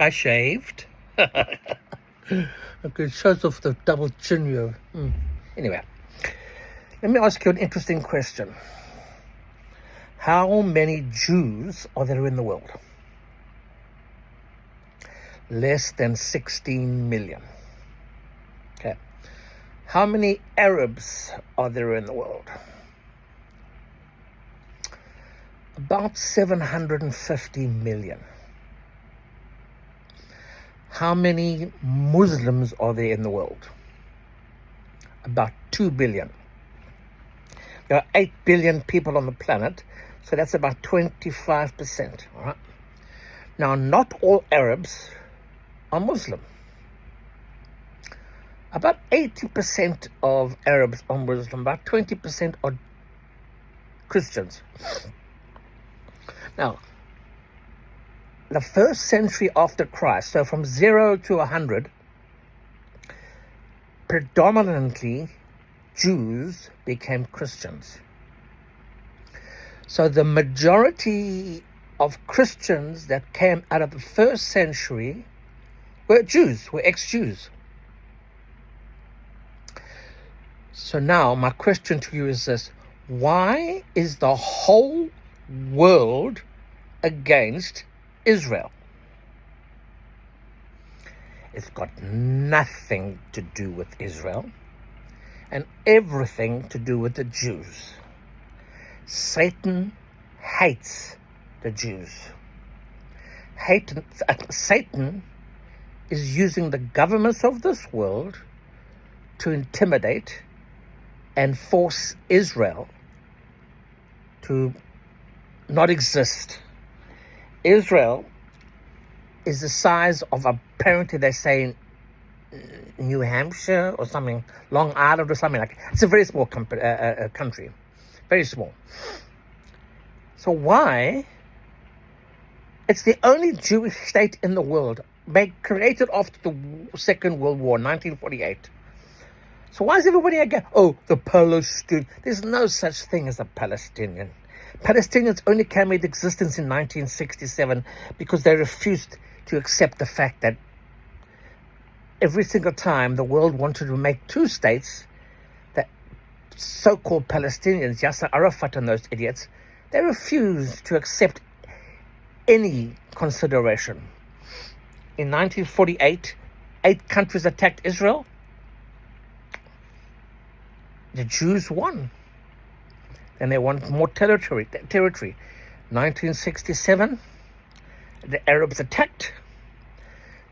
I shaved. Okay, it shows off the double chin you have. Anyway, let me ask you an interesting question. How many Jews are there in the world? Less than 16 million. Okay. How many Arabs are there in the world? About 750 million. How many Muslims are there in the world? About 2 billion. There are 8 billion people on the planet, so that's about 25%. All right. Now, not all Arabs are Muslim. About 80% of Arabs are Muslim, about 20% are Christians. Now, the first century after Christ, so from 0 to 100, predominantly Jews became Christians. So the majority of Christians that came out of the first century were Jews, were ex-Jews. So now my question to you is this: why is the whole world against Israel? It's got nothing to do with Israel and everything to do with the Jews. Satan hates the Jews. Satan is using the governments of this world to intimidate and force Israel to not exist. Israel is the size of, apparently they say, New Hampshire or something, Long Island or something like that. It's a very small country, very small. So why? It's the only Jewish state in the world, created after the Second World War, 1948. So why is everybody again? Oh, the Palestinian. There's no such thing as a Palestinian. Palestinians only came into existence in 1967 because they refused to accept the fact that every single time the world wanted to make two states, that so-called Palestinians, Yasser Arafat and those idiots, they refused to accept any consideration. In 1948, 8 countries attacked Israel. The Jews won. And they want more territory. 1967, the Arabs attacked.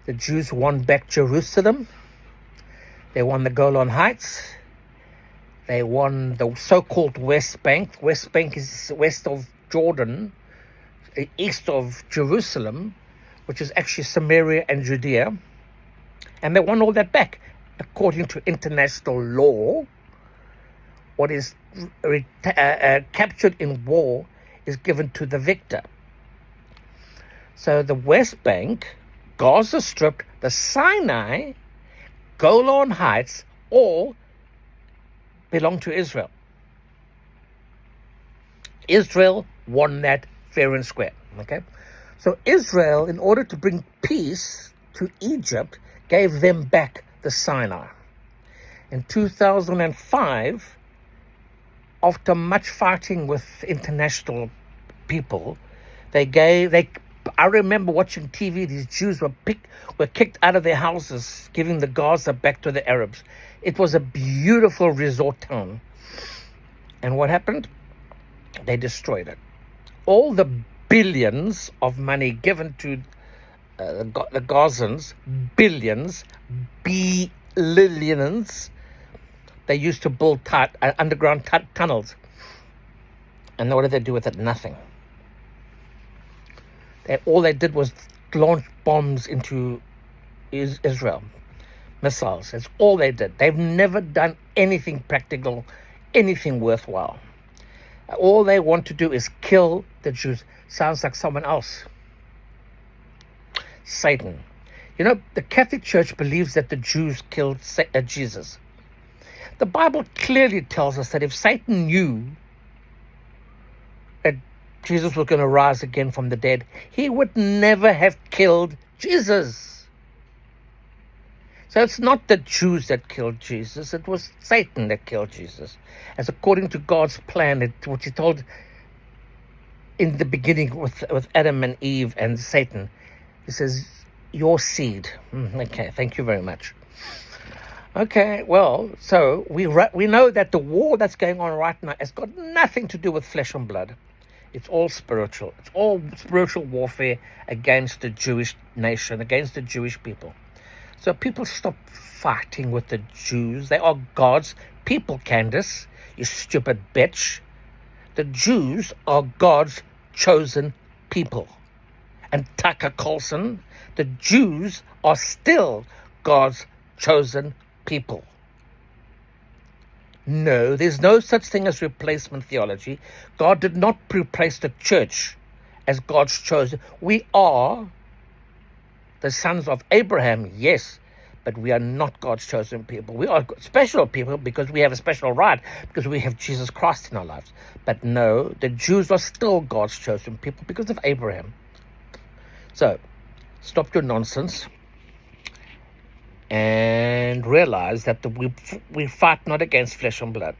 The Jews won back Jerusalem. They won the Golan Heights. They won the so-called West Bank. West Bank is west of Jordan, east of Jerusalem, which is actually Samaria and Judea. And they won all that back. According to international law, what is captured in war is given to the victor. So the West Bank, Gaza Strip, the Sinai, Golan Heights, all belong to Israel. Israel won that fair and square. Okay, so Israel, in order to bring peace to Egypt, gave them back the Sinai. In 2005, after much fighting with international people, I remember watching TV, these Jews were kicked out of their houses, giving the Gaza back to the Arabs. It was a beautiful resort town. And what happened? They destroyed it. All the billions of money given to the Gazans, billions, billions, they used to build underground tunnels. And what did they do with it? Nothing. All they did was launch bombs into Israel. Missiles. That's all they did. They've never done anything practical, anything worthwhile. All they want to do is kill the Jews. Sounds like someone else. Satan. You know, the Catholic Church believes that the Jews killed Jesus. The Bible clearly tells us that if Satan knew that Jesus was going to rise again from the dead, he would never have killed Jesus. So it's not the Jews that killed Jesus, it was Satan that killed Jesus. As according to God's plan, which he told in the beginning with Adam and Eve and Satan, he says, your seed. Okay, thank you very much. Okay, well, so we know that the war that's going on right now has got nothing to do with flesh and blood. It's all spiritual. It's all spiritual warfare against the Jewish nation, against the Jewish people. So people stop fighting with the Jews. They are God's people, Candace, you stupid bitch. The Jews are God's chosen people. And Tucker Carlson, the Jews are still God's chosen people. No, there's no such thing as replacement theology. God did not replace the church as God's chosen. We are the sons of Abraham, yes, but we are not God's chosen people. We are special people because we have a special right, because we have Jesus Christ in our lives. But no, the Jews are still God's chosen people because of Abraham. So, stop your nonsense and realize that we fight not against flesh and blood,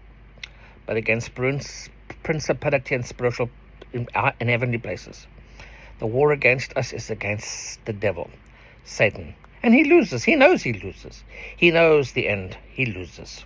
but against principality and spiritual in heavenly places. The war against us is against the devil, Satan. And he loses. He knows he loses. He knows the end. He loses.